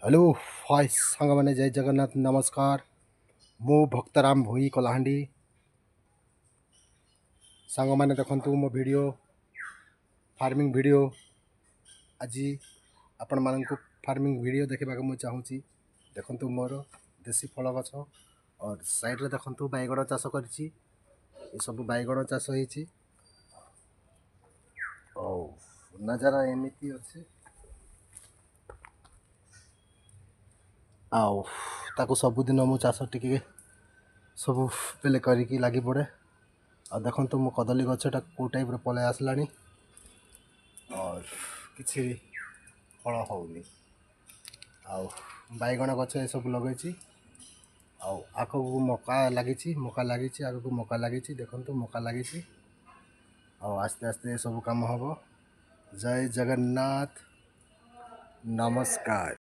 Hello hi सांग मैंने जय जगन्नाथ नमस्कार। मु भक्तराम भोई कलाहांडी सांग मैंने देखंतु मो वीडियो फार्मिंग वीडियो आज आपण मानक फार्मिंग वीडियो देखा मुझे चाहूँगी। देखंतु मोर देसी फल गछ और साइड रे देखंतु बैगण चाष करिछि। ये सब बैगण चाष होइछि और नजारा एमिति अछि आउ ताको सबुदिन मु चाष टिके सब बेले करिकी लगी पड़े। आ देखंतु मो कदली गछटा को टाइप रे पले आसलानी और किसी फल होउनी। आउ बैगण गछ ए सब लगेछि आउ आगको मका लागिछि आगको मका लागिछि। देखंतु मका लागिछि आउ आस्ते आस्ते सब काम हबो। जय जगन्नाथ नमस्कार।